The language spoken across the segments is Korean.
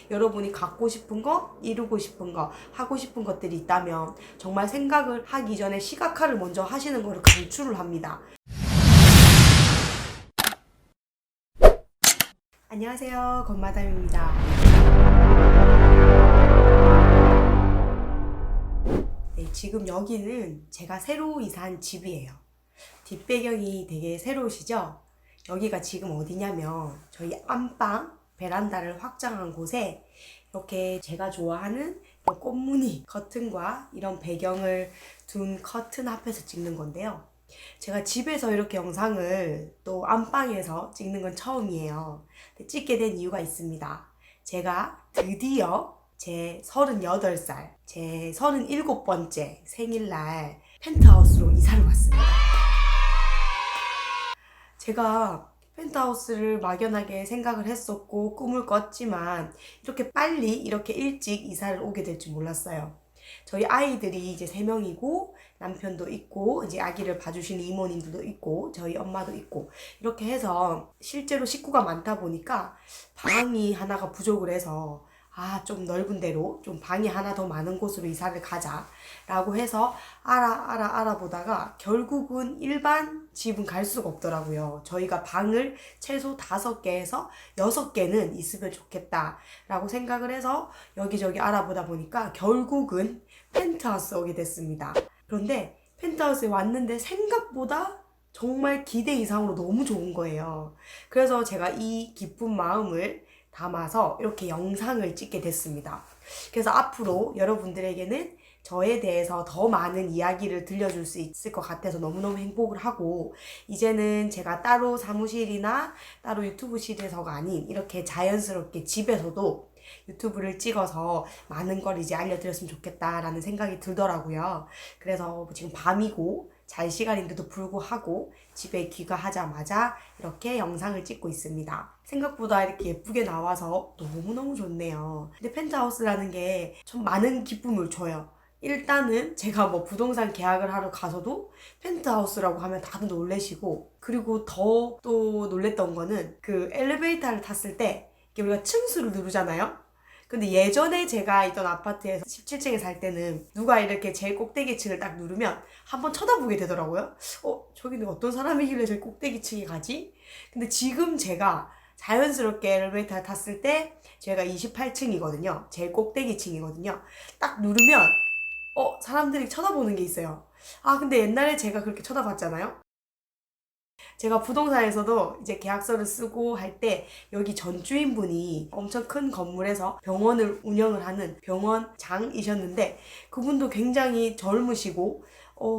여러분이 갖고 싶은 거, 이루고 싶은 거, 하고 싶은 것들이 있다면 정말 생각을 하기 전에 시각화를 먼저 하시는 거를 강추를 합니다. 안녕하세요, 건마담입니다. 네, 지금 여기는 제가 새로 이사한 집이에요. 뒷배경이 되게 새로우시죠? 여기가 지금 어디냐면 저희 안방 베란다를 확장한 곳에 이렇게 제가 좋아하는 꽃무늬 커튼과 이런 배경을 둔 커튼 앞에서 찍는 건데요. 제가 집에서 이렇게 영상을 또 안방에서 찍는 건 처음이에요. 찍게 된 이유가 있습니다. 제가 드디어 제 38살, 제 37번째 생일날 펜트하우스로 이사를 왔습니다. 제가 펜트하우스를 막연하게 생각을 했었고 꿈을 꿨지만 이렇게 빨리 이렇게 일찍 이사를 오게 될 줄 몰랐어요. 저희 아이들이 이제 3명이고 남편도 있고 이제 아기를 봐주시는 이모님들도 있고 저희 엄마도 있고 이렇게 해서 실제로 식구가 많다 보니까 방이 하나가 부족을 해서 좀 넓은 데로 좀 방이 하나 더 많은 곳으로 이사를 가자 라고 해서 알아보다가 결국은 일반 집은 갈 수가 없더라고요. 저희가 방을 최소 5개에서 6개는 있으면 좋겠다 라고 생각을 해서 여기저기 알아보다 보니까 결국은 펜트하우스 오게 됐습니다. 그런데 펜트하우스에 왔는데 생각보다 정말 기대 이상으로 너무 좋은 거예요. 그래서 제가 이 기쁜 마음을 담아서 이렇게 영상을 찍게 됐습니다. 그래서 앞으로 여러분들에게는 저에 대해서 더 많은 이야기를 들려줄 수 있을 것 같아서 너무너무 행복을 하고 이제는 제가 따로 사무실이나 따로 유튜브실에서가 아닌 이렇게 자연스럽게 집에서도 유튜브를 찍어서 많은 걸 이제 알려드렸으면 좋겠다라는 생각이 들더라고요. 그래서 지금 밤이고 잘 시간인데도 불구하고 집에 귀가하자마자 이렇게 영상을 찍고 있습니다. 생각보다 이렇게 예쁘게 나와서 너무너무 좋네요. 근데 펜트하우스라는 게 좀 많은 기쁨을 줘요. 일단은 제가 뭐 부동산 계약을 하러 가서도 펜트하우스라고 하면 다들 놀래시고, 그리고 더 또 놀랬던 거는 그 엘리베이터를 탔을 때 우리가 층수를 누르잖아요. 근데 예전에 제가 있던 아파트에서 17층에 살 때는 누가 이렇게 제일 꼭대기 층을 딱 누르면 한번 쳐다보게 되더라고요. 저기는 어떤 사람이길래 제일 꼭대기 층에 가지? 근데 지금 제가 자연스럽게 엘리베이터를 탔을 때 제가 28층이거든요. 제일 꼭대기 층이거든요. 딱 누르면 사람들이 쳐다보는 게 있어요. 근데 옛날에 제가 그렇게 쳐다봤잖아요. 제가 부동산에서도 이제 계약서를 쓰고 할 때 여기 전주인분이 엄청 큰 건물에서 병원을 운영을 하는 병원장이셨는데 그분도 굉장히 젊으시고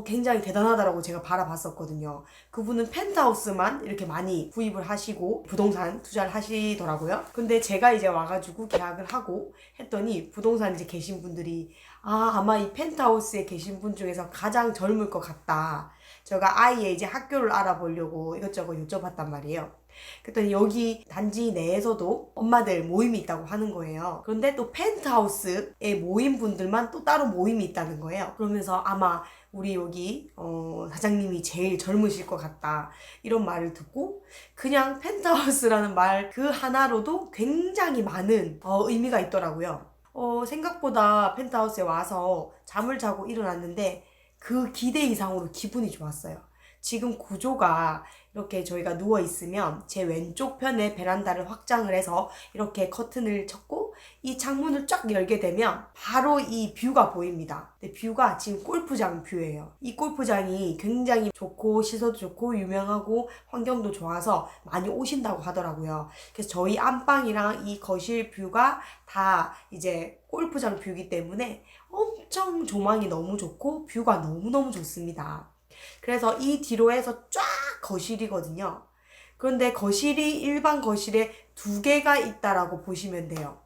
굉장히 대단하다라고 제가 바라봤었거든요. 그분은 펜트하우스만 이렇게 많이 구입을 하시고 부동산 투자를 하시더라고요. 근데 제가 이제 와가지고 계약을 하고 했더니 부동산 이제 계신 분들이 아마 이 펜트하우스에 계신 분 중에서 가장 젊을 것 같다. 제가 아이의 이제 학교를 알아보려고 이것저것 여쭤봤단 말이에요. 그랬더니 여기 단지 내에서도 엄마들 모임이 있다고 하는 거예요. 그런데 또 펜트하우스에 모인 분들만 또 따로 모임이 있다는 거예요. 그러면서 아마 우리 여기 사장님이 제일 젊으실 것 같다 이런 말을 듣고 그냥 펜트하우스라는 말 그 하나로도 굉장히 많은 의미가 있더라고요. 생각보다 펜트하우스에 와서 잠을 자고 일어났는데 그 기대 이상으로 기분이 좋았어요. 지금 구조가 이렇게 저희가 누워있으면 제 왼쪽 편에 베란다를 확장을 해서 이렇게 커튼을 쳤고 이 창문을 쫙 열게 되면 바로 이 뷰가 보입니다. 근데 뷰가 지금 골프장 뷰예요. 이 골프장이 굉장히 좋고 시설도 좋고 유명하고 환경도 좋아서 많이 오신다고 하더라고요. 그래서 저희 안방이랑 이 거실 뷰가 다 이제 골프장 뷰이기 때문에 엄청 조망이 너무 좋고 뷰가 너무너무 좋습니다. 그래서 이 뒤로 해서 쫙 거실이거든요. 그런데 거실이 일반 거실에 2개가 있다라고 보시면 돼요.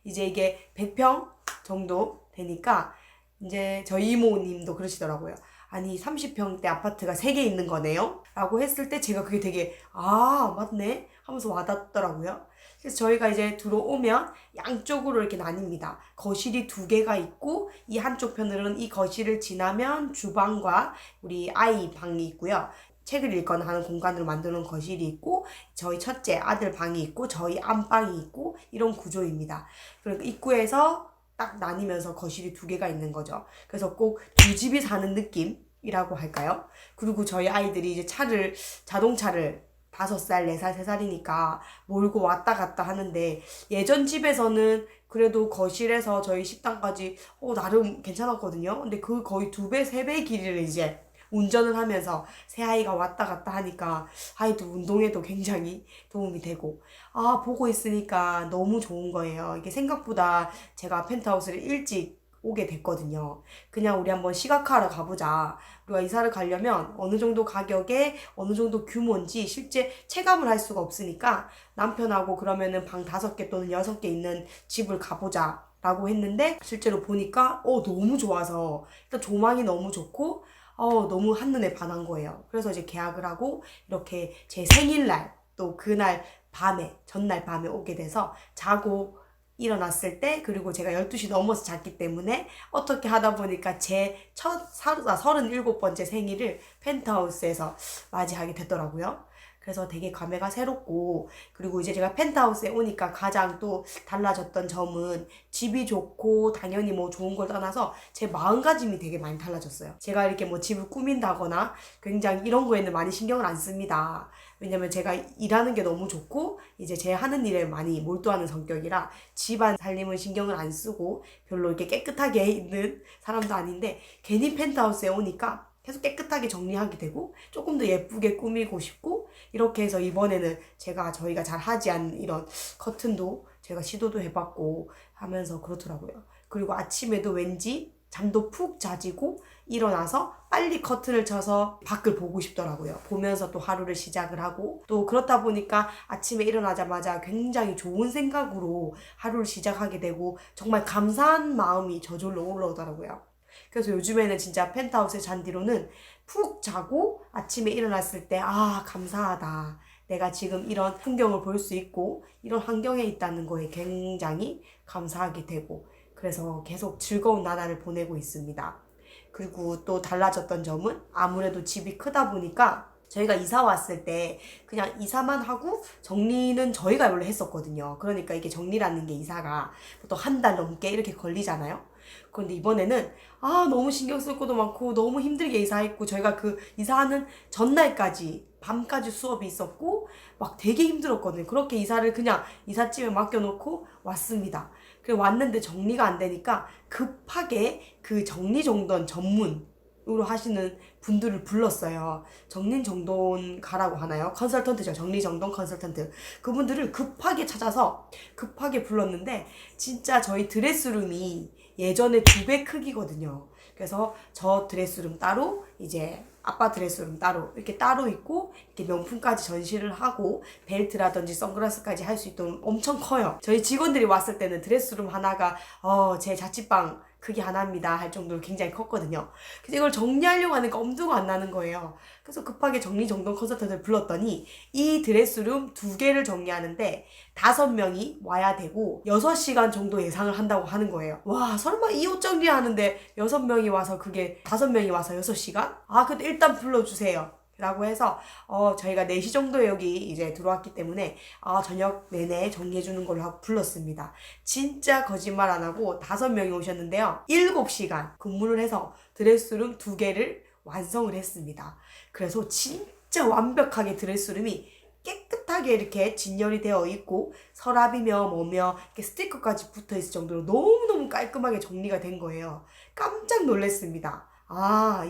이제 이게 100평 정도 되니까 이제 저희 이모님도 그러시더라고요. 아니 30평대 아파트가 3개 있는 거네요? 라고 했을 때 제가 그게 되게 맞네? 하면서 와닿더라고요. 그래서 저희가 이제 들어오면 양쪽으로 이렇게 나뉩니다. 거실이 2개가 있고 이 한쪽 편으로는 이 거실을 지나면 주방과 우리 아이 방이 있고요. 책을 읽거나 하는 공간으로 만드는 거실이 있고 저희 첫째 아들 방이 있고 저희 안방이 있고 이런 구조입니다. 그러니까 입구에서 딱 나뉘면서 거실이 두 개가 있는 거죠. 그래서 꼭 두 집이 사는 느낌이라고 할까요? 그리고 저희 아이들이 이제 자동차를 5살, 4살, 3살이니까 몰고 왔다 갔다 하는데 예전 집에서는 그래도 거실에서 저희 식당까지 나름 괜찮았거든요. 근데 그 거의 2배, 3배 길이를 이제 운전을 하면서 새 아이가 왔다 갔다 하니까 아이도 운동에도 굉장히 도움이 되고 보고 있으니까 너무 좋은 거예요. 이게 생각보다 제가 펜트하우스를 일찍 오게 됐거든요. 그냥 우리 한번 시각화하러 가보자. 우리가 이사를 가려면 어느 정도 가격에 어느 정도 규모인지 실제 체감을 할 수가 없으니까 남편하고 그러면은 방 5개 또는 6개 있는 집을 가보자 라고 했는데 실제로 보니까 너무 좋아서 일단 조망이 너무 좋고 너무 한눈에 반한 거예요. 그래서 이제 계약을 하고 이렇게 제 생일날 또 그날 밤에 전날 밤에 오게 돼서 자고 일어났을 때 그리고 제가 12시 넘어서 잤기 때문에 어떻게 하다 보니까 제 첫 37번째 생일을 펜트하우스에서 맞이하게 됐더라고요. 그래서 되게 감회가 새롭고 그리고 이제 제가 펜트하우스에 오니까 가장 또 달라졌던 점은 집이 좋고 당연히 뭐 좋은 걸 떠나서 제 마음가짐이 되게 많이 달라졌어요. 제가 이렇게 뭐 집을 꾸민다거나 굉장히 이런 거에는 많이 신경을 안 씁니다. 왜냐면 제가 일하는 게 너무 좋고 이제 제 하는 일에 많이 몰두하는 성격이라 집안 살림은 신경을 안 쓰고 별로 이렇게 깨끗하게 있는 사람도 아닌데 괜히 펜트하우스에 오니까 계속 깨끗하게 정리하게 되고 조금 더 예쁘게 꾸미고 싶고 이렇게 해서 이번에는 저희가 잘 하지 않는 이런 커튼도 제가 시도도 해봤고 하면서 그렇더라고요. 그리고 아침에도 왠지 잠도 푹 자지고 일어나서 빨리 커튼을 쳐서 밖을 보고 싶더라고요. 보면서 또 하루를 시작을 하고 또 그렇다 보니까 아침에 일어나자마자 굉장히 좋은 생각으로 하루를 시작하게 되고 정말 감사한 마음이 저절로 올라오더라고요. 그래서 요즘에는 진짜 펜트하우스에 잔 뒤로는 푹 자고 아침에 일어났을 때 감사하다. 내가 지금 이런 풍경을 볼 수 있고 이런 환경에 있다는 거에 굉장히 감사하게 되고 그래서 계속 즐거운 나날을 보내고 있습니다. 그리고 또 달라졌던 점은 아무래도 집이 크다 보니까 저희가 이사 왔을 때 그냥 이사만 하고 정리는 저희가 원래 했었거든요. 그러니까 이게 정리라는 게 이사가 보통 1달 넘게 이렇게 걸리잖아요. 그런데 이번에는 너무 신경 쓸 것도 많고 너무 힘들게 이사했고 저희가 그 이사하는 전날까지 밤까지 수업이 있었고 막 되게 힘들었거든요. 그렇게 이사를 그냥 이삿짐에 맡겨놓고 왔습니다. 그리고 왔는데 정리가 안 되니까 급하게 그 정리정돈 전문으로 하시는 분들을 불렀어요. 정리정돈 가라고 하나요? 컨설턴트죠. 정리정돈 컨설턴트. 그분들을 급하게 찾아서 급하게 불렀는데 진짜 저희 드레스룸이 예전에 2배 크기거든요. 그래서 저 드레스룸 따로 이제 아빠 드레스룸 따로 이렇게 따로 있고 이렇게 명품까지 전시를 하고 벨트라든지 선글라스까지 할 수 있도록 엄청 커요. 저희 직원들이 왔을 때는 드레스룸 하나가 제 자취방 크기 하나입니다 할 정도로 굉장히 컸거든요. 그래서 이걸 정리하려고 하니까 엄두가 안 나는 거예요. 그래서 급하게 정리정돈 컨설턴트를 불렀더니 이 드레스룸 2개를 정리하는데 5명이 와야 되고 6시간 정도 예상을 한다고 하는 거예요. 와, 설마 이 옷 정리하는데 6명이 와서 그게 5명이 와서 6시간? 근데 일단 불러주세요. 라고 해서 저희가 4시 정도에 여기 이제 들어왔기 때문에 저녁 내내 정리해주는 걸로 하고 불렀습니다. 진짜 거짓말 안 하고 5명이 오셨는데요. 7시간 근무를 해서 드레스룸 2개를 완성을 했습니다. 그래서 진짜 완벽하게 드레스룸이 깨끗하게 이렇게 진열이 되어 있고 서랍이며 뭐며 이렇게 스티커까지 붙어 있을 정도로 너무너무 깔끔하게 정리가 된 거예요. 깜짝 놀랐습니다.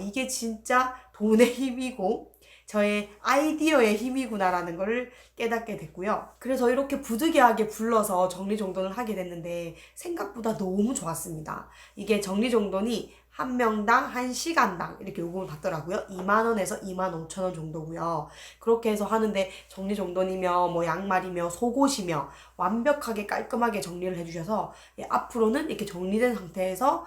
이게 진짜 돈의 힘이고 저의 아이디어의 힘이구나라는 걸 깨닫게 됐고요. 그래서 이렇게 부득이하게 불러서 정리정돈을 하게 됐는데 생각보다 너무 좋았습니다. 이게 정리정돈이 한 명당 1시간당 이렇게 요금을 받더라고요. 2만원에서 25,000원 정도고요. 그렇게 해서 하는데 정리정돈이며 뭐 양말이며 속옷이며 완벽하게 깔끔하게 정리를 해주셔서 앞으로는 이렇게 정리된 상태에서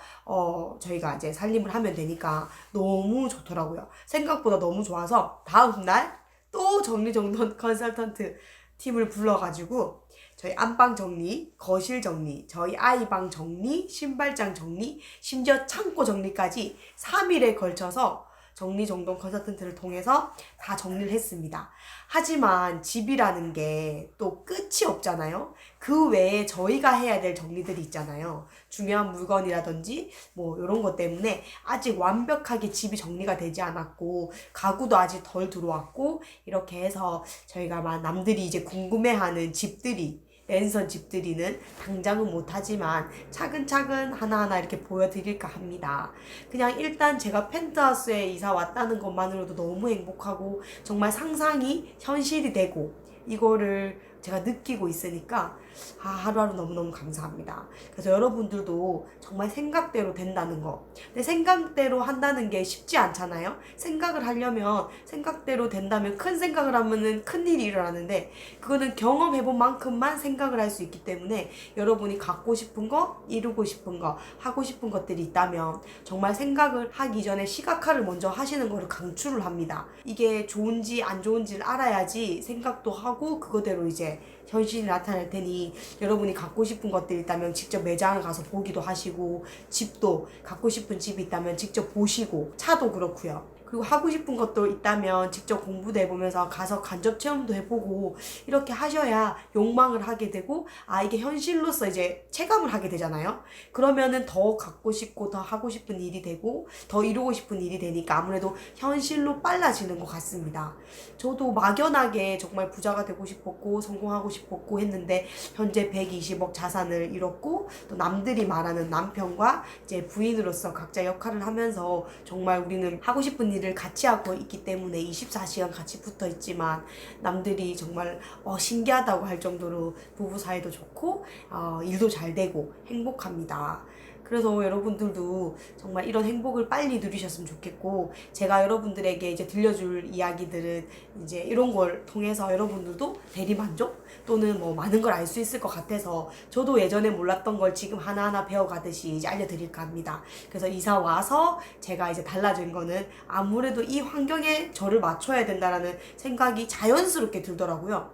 저희가 이제 살림을 하면 되니까 너무 좋더라고요. 생각보다 너무 좋아서 다음날 또 정리정돈 컨설턴트 팀을 불러가지고 저희 안방 정리, 거실 정리, 저희 아이 방 정리, 신발장 정리, 심지어 창고 정리까지 3일에 걸쳐서 정리정돈 컨설턴트를 통해서 다 정리를 했습니다. 하지만 집이라는 게 또 끝이 없잖아요. 그 외에 저희가 해야 될 정리들이 있잖아요. 중요한 물건이라든지 뭐 이런 것 때문에 아직 완벽하게 집이 정리가 되지 않았고 가구도 아직 덜 들어왔고 이렇게 해서 저희가 막 남들이 이제 궁금해하는 집들이 랜선 집들이는 당장은 못하지만 차근차근 하나하나 이렇게 보여드릴까 합니다. 그냥 일단 제가 펜트하우스에 이사 왔다는 것만으로도 너무 행복하고 정말 상상이 현실이 되고 이거를 제가 느끼고 있으니까 하루하루 너무너무 감사합니다. 그래서 여러분들도 정말 생각대로 된다는 거. 근데 생각대로 한다는 게 쉽지 않잖아요. 생각을 하려면 생각대로 된다면 큰 생각을 하면은 큰 일이 일어나는데 그거는 경험해본 만큼만 생각을 할 수 있기 때문에 여러분이 갖고 싶은 거, 이루고 싶은 거, 하고 싶은 것들이 있다면 정말 생각을 하기 전에 시각화를 먼저 하시는 거를 강추를 합니다. 이게 좋은지 안 좋은지를 알아야지 생각도 하고 그거대로 이제 현실이 나타날 테니 여러분이 갖고 싶은 것들이 있다면 직접 매장을 가서 보기도 하시고 집도 갖고 싶은 집이 있다면 직접 보시고 차도 그렇고요. 그리고 하고 싶은 것도 있다면 직접 공부도 해보면서 가서 간접 체험도 해보고 이렇게 하셔야 욕망을 하게 되고 이게 현실로서 이제 체감을 하게 되잖아요. 그러면은 더 갖고 싶고 더 하고 싶은 일이 되고 더 이루고 싶은 일이 되니까 아무래도 현실로 빨라지는 것 같습니다. 저도 막연하게 정말 부자가 되고 싶었고 성공하고 싶었고 했는데 현재 120억 자산을 잃었고 또 남들이 말하는 남편과 이제 부인으로서 각자 역할을 하면서 정말 우리는 하고 싶은 일을 같이 하고 있기 때문에 24시간 같이 붙어 있지만 남들이 정말 신기하다고 할 정도로 부부 사이도 좋고 일도 잘 되고 행복합니다. 그래서 여러분들도 정말 이런 행복을 빨리 누리셨으면 좋겠고 제가 여러분들에게 이제 들려줄 이야기들은 이제 이런 걸 통해서 여러분들도 대리만족 또는 뭐 많은 걸 알 수 있을 것 같아서 저도 예전에 몰랐던 걸 지금 하나하나 배워가듯이 이제 알려드릴까 합니다. 그래서 이사 와서 제가 이제 달라진 거는 아무래도 이 환경에 저를 맞춰야 된다라는 생각이 자연스럽게 들더라고요.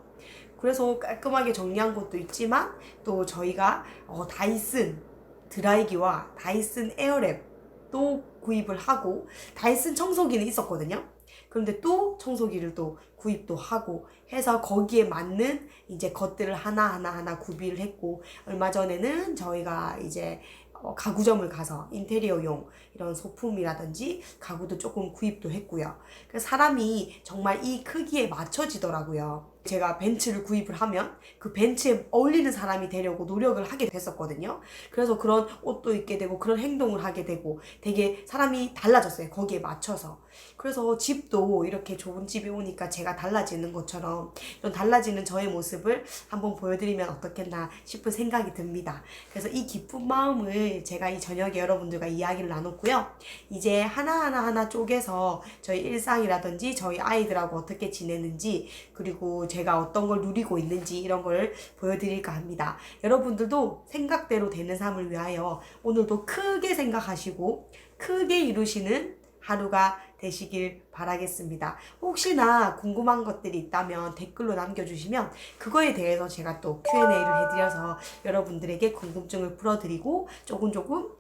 그래서 깔끔하게 정리한 것도 있지만 또 저희가 다이슨 드라이기와 다이슨 에어랩도 구입을 하고 다이슨 청소기는 있었거든요. 그런데 또 청소기를 또 구입도 하고 해서 거기에 맞는 이제 것들을 하나하나 구비를 했고 얼마 전에는 저희가 이제 가구점을 가서 인테리어용 이런 소품이라든지 가구도 조금 구입도 했고요. 그래서 사람이 정말 이 크기에 맞춰지더라고요. 제가 벤츠를 구입을 하면 그 벤츠에 어울리는 사람이 되려고 노력을 하게 됐었거든요. 그래서 그런 옷도 입게 되고 그런 행동을 하게 되고 되게 사람이 달라졌어요. 거기에 맞춰서. 그래서 집도 이렇게 좋은 집이 오니까 제가 달라지는 것처럼 이런 달라지는 저의 모습을 한번 보여드리면 어떻겠나 싶은 생각이 듭니다. 그래서 이 기쁜 마음을 제가 이 저녁에 여러분들과 이야기를 나눴고요. 이제 하나하나 쪼개서 저희 일상이라든지 저희 아이들하고 어떻게 지내는지 그리고 제가 어떤 걸 누리고 있는지 이런 걸 보여드릴까 합니다. 여러분들도 생각대로 되는 삶을 위하여 오늘도 크게 생각하시고 크게 이루시는 하루가 되시길 바라겠습니다. 혹시나 궁금한 것들이 있다면 댓글로 남겨주시면 그거에 대해서 제가 또 Q&A를 해드려서 여러분들에게 궁금증을 풀어드리고 조금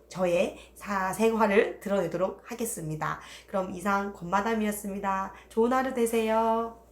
저의 사생활을 드러내도록 하겠습니다. 그럼 이상 권마담이었습니다. 좋은 하루 되세요.